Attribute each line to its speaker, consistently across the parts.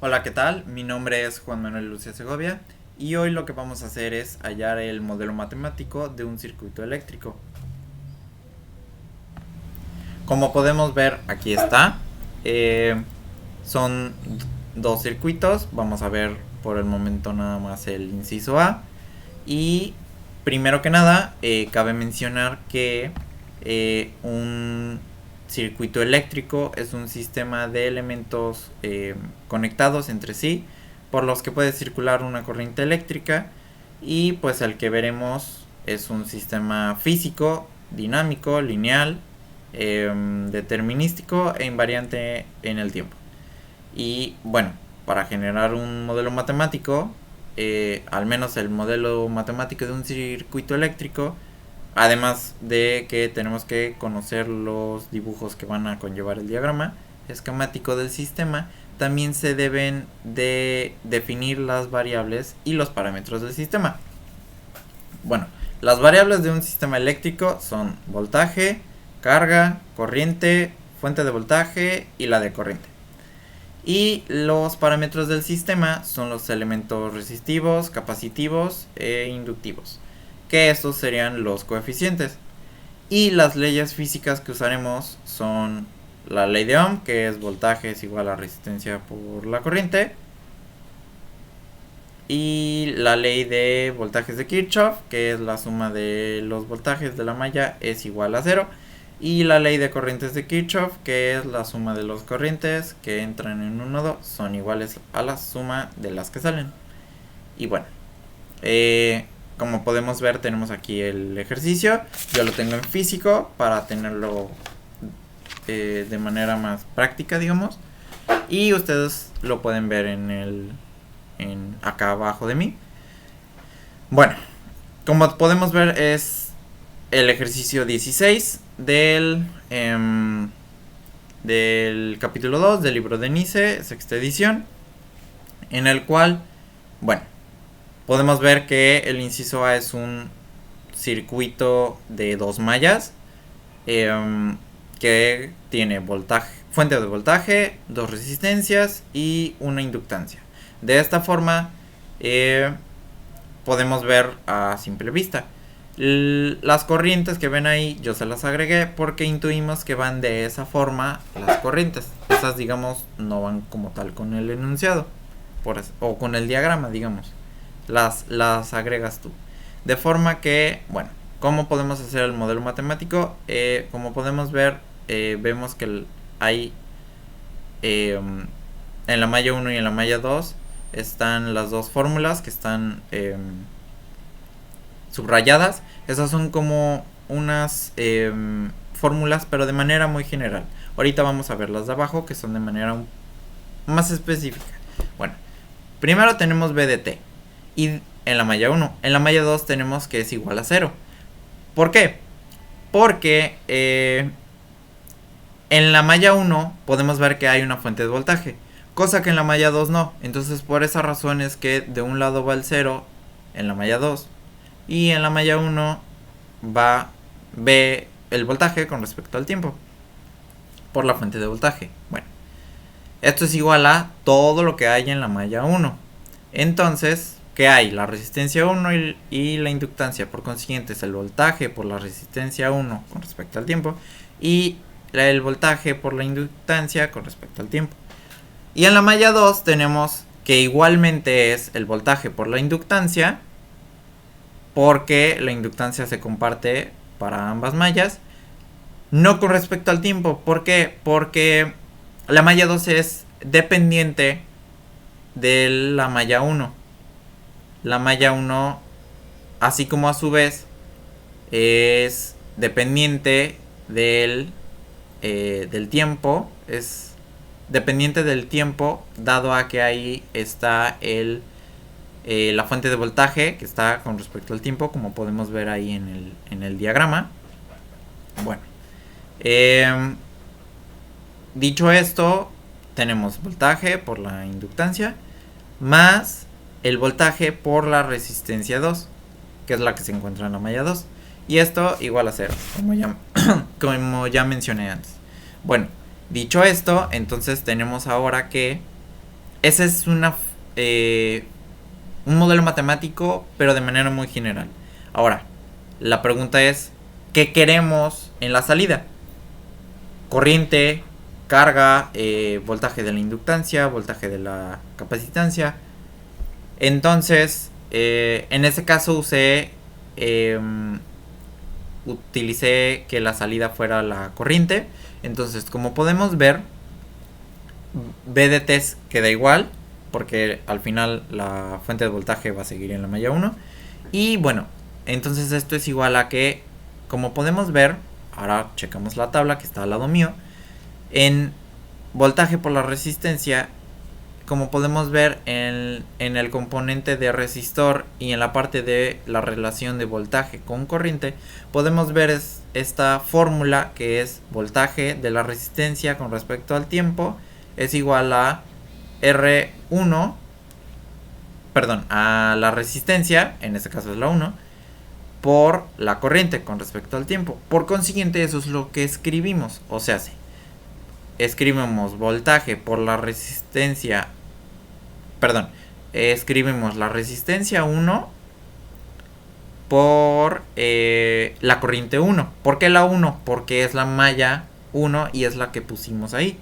Speaker 1: Hola, ¿qué tal? Mi nombre es Juan Manuel Lucia Segovia y hoy lo que vamos a hacer es hallar el modelo matemático de un circuito eléctrico. Como podemos ver, aquí está. Eh, son dos circuitos. Vamos a ver por el momento nada más el inciso A. Y primero que nada, cabe mencionar que un circuito eléctrico es un sistema de elementos conectados entre sí por los que puede circular una corriente eléctrica, y pues el que veremos es un sistema físico, dinámico, lineal, determinístico e invariante en el tiempo. Y bueno, para generar un modelo matemático, al menos el modelo matemático de un circuito eléctrico, además de que tenemos que conocer los dibujos que van a conllevar el diagrama esquemático del sistema, también se deben de definir las variables y los parámetros del sistema. Bueno, las variables de un sistema eléctrico son voltaje, carga, corriente, fuente de voltaje y la de corriente. Y los parámetros del sistema son los elementos resistivos, capacitivos e inductivos, que estos serían los coeficientes. Y las leyes físicas que usaremos son la ley de Ohm, que es voltaje es igual a resistencia por la corriente, y la ley de voltajes de Kirchhoff, que es la suma de los voltajes de la malla es igual a cero, y la ley de corrientes de Kirchhoff, que es la suma de los corrientes que entran en un nodo son iguales a la suma de las que salen. Y bueno, como podemos ver, tenemos aquí el ejercicio. Yo lo tengo en físico para tenerlo de manera más práctica, digamos, y ustedes lo pueden ver acá abajo de mí. Bueno, como podemos ver, es el ejercicio 16 del capítulo 2 del libro de Nice, sexta edición, en el cual, bueno, podemos ver que el inciso A es un circuito de dos mallas que tiene voltaje, fuente de voltaje, dos resistencias y una inductancia. De esta forma podemos ver a simple vista. Las corrientes que ven ahí yo se las agregué porque intuimos que van de esa forma las corrientes. Esas, digamos, no van como tal con el enunciado o con el diagrama, digamos. Las agregas tú. De forma que, bueno, ¿cómo podemos hacer el modelo matemático? Como podemos ver, vemos que hay en la malla 1 y en la malla 2 están las dos fórmulas que están subrayadas. Esas son como unas fórmulas, pero de manera muy general. Ahorita vamos a ver las de abajo, que son de manera más específica. Bueno, primero tenemos B de t. Y en la malla 1. En la malla 2 tenemos que es igual a 0. ¿Por qué? Porque en la malla 1 podemos ver que hay una fuente de voltaje, cosa que en la malla 2 no. Entonces por esa razón es que de un lado va el 0 en la malla 2 y en la malla 1 ve el voltaje con respecto al tiempo por la fuente de voltaje. Bueno, esto es igual a todo lo que hay en la malla 1. Entonces, ¿qué hay? La resistencia 1 y la inductancia. Por consiguiente es el voltaje por la resistencia 1 con respecto al tiempo y el voltaje por la inductancia con respecto al tiempo. Y en la malla 2 tenemos que igualmente es el voltaje por la inductancia, porque la inductancia se comparte para ambas mallas, no con respecto al tiempo. ¿Por qué? Porque la malla 2 es dependiente de la malla 1. La malla 1, así como a su vez, es dependiente del tiempo. Es dependiente del tiempo, dado a que ahí está la fuente de voltaje que está con respecto al tiempo, como podemos ver ahí en el diagrama. Bueno, dicho esto, tenemos voltaje por la inductancia más el voltaje por la resistencia 2, que es la que se encuentra en la malla 2. Y esto igual a 0, como ya mencioné antes. Bueno, dicho esto, entonces tenemos ahora que ese es un modelo matemático, pero de manera muy general. Ahora, la pregunta es, ¿qué queremos en la salida? Corriente, carga, voltaje de la inductancia, voltaje de la capacitancia. Entonces, en ese caso utilicé que la salida fuera la corriente. Entonces, como podemos ver, B de T queda igual, porque al final la fuente de voltaje va a seguir en la malla 1. Y bueno, entonces esto es igual a que, como podemos ver, ahora checamos la tabla que está al lado mío, en voltaje por la resistencia, como podemos ver en el componente de resistor y en la parte de la relación de voltaje con corriente, podemos ver esta fórmula que es voltaje de la resistencia con respecto al tiempo es igual a R1, perdón, a la resistencia, en este caso es la 1, por la corriente con respecto al tiempo. Por consiguiente, eso es lo que escribimos. O sea, escribimos voltaje por la resistencia, perdón, escribimos la resistencia 1 por la corriente 1. ¿Por qué la 1? Porque es la malla 1 y es la que pusimos ahí.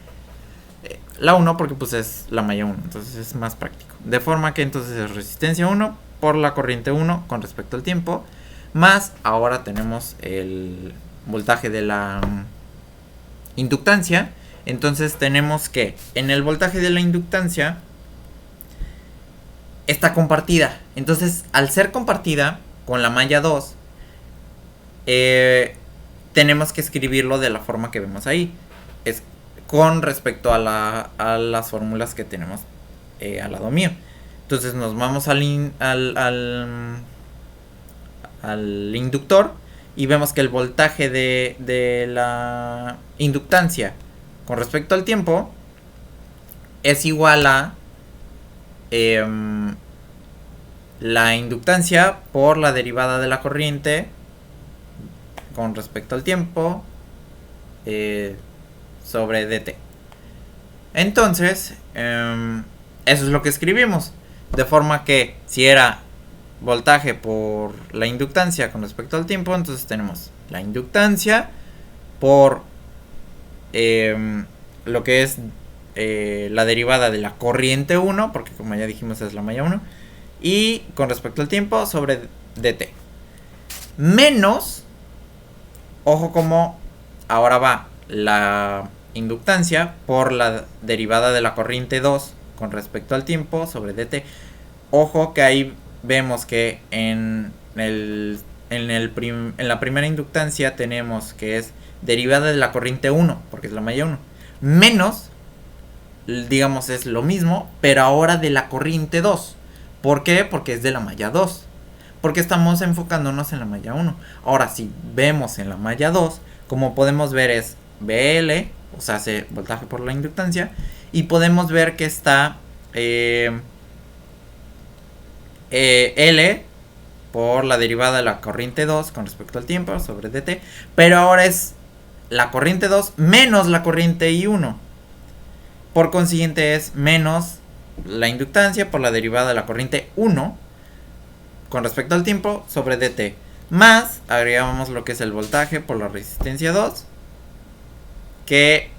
Speaker 1: La 1 porque pues es la malla 1, entonces es más práctico. De forma que entonces es resistencia 1 por la corriente 1 con respecto al tiempo. Más ahora tenemos el voltaje de la inductancia. Entonces tenemos que en el voltaje de la inductancia está compartida. Entonces al ser compartida con la malla 2, tenemos que escribirlo de la forma que vemos ahí. Es con respecto a las fórmulas que tenemos al lado mío. Entonces nos vamos al inductor y vemos que el voltaje de la inductancia con respecto al tiempo es igual a la inductancia por la derivada de la corriente con respecto al tiempo sobre dt. Entonces, eso es lo que escribimos. De forma que si era voltaje por la inductancia con respecto al tiempo, entonces tenemos la inductancia por lo que es la derivada de la corriente 1, porque como ya dijimos es la malla 1, y con respecto al tiempo sobre dt. Menos, ojo como ahora va la inductancia por la derivada de la corriente 2 con respecto al tiempo sobre dt. Ojo que ahí vemos que en la primera inductancia tenemos que es derivada de la corriente 1, porque es la malla 1, menos, digamos, es lo mismo, pero ahora de la corriente 2. ¿Por qué? Porque es de la malla 2. Porque estamos enfocándonos en la malla 1. Ahora, si vemos en la malla 2, como podemos ver es BL, o sea, hace voltaje por la inductancia, y podemos ver que está L por la derivada de la corriente 2 con respecto al tiempo sobre dt, pero ahora es la corriente 2 menos la corriente I1. Por consiguiente es menos la inductancia por la derivada de la corriente 1 con respecto al tiempo sobre dt, más agregamos lo que es el voltaje por la resistencia 2, que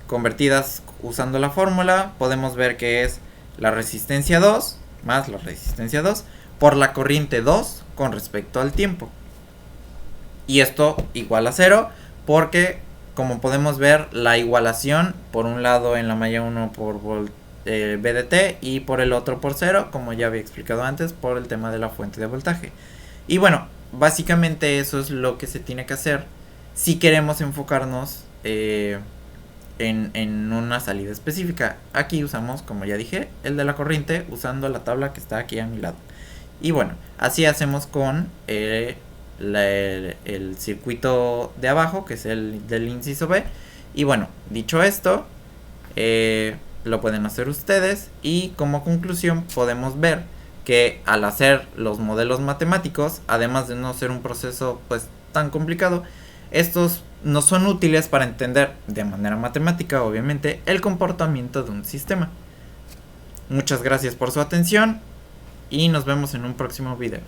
Speaker 1: convertidas usando la fórmula podemos ver que es la resistencia 2 más la resistencia 2 por la corriente 2 con respecto al tiempo. Y esto igual a 0 porque, como podemos ver, la igualación por un lado en la malla 1 por BDT y por el otro por 0, como ya había explicado antes, por el tema de la fuente de voltaje. Y bueno, básicamente eso es lo que se tiene que hacer si queremos enfocarnos en una salida específica. Aquí usamos, como ya dije, el de la corriente usando la tabla que está aquí a mi lado. Y bueno, así hacemos con el circuito de abajo, que es el del inciso B. Y bueno, dicho esto, lo pueden hacer ustedes, y como conclusión podemos ver que al hacer los modelos matemáticos, además de no ser un proceso pues tan complicado, estos no son útiles para entender de manera matemática, obviamente, el comportamiento de un sistema. Muchas gracias por su atención y nos vemos en un próximo video.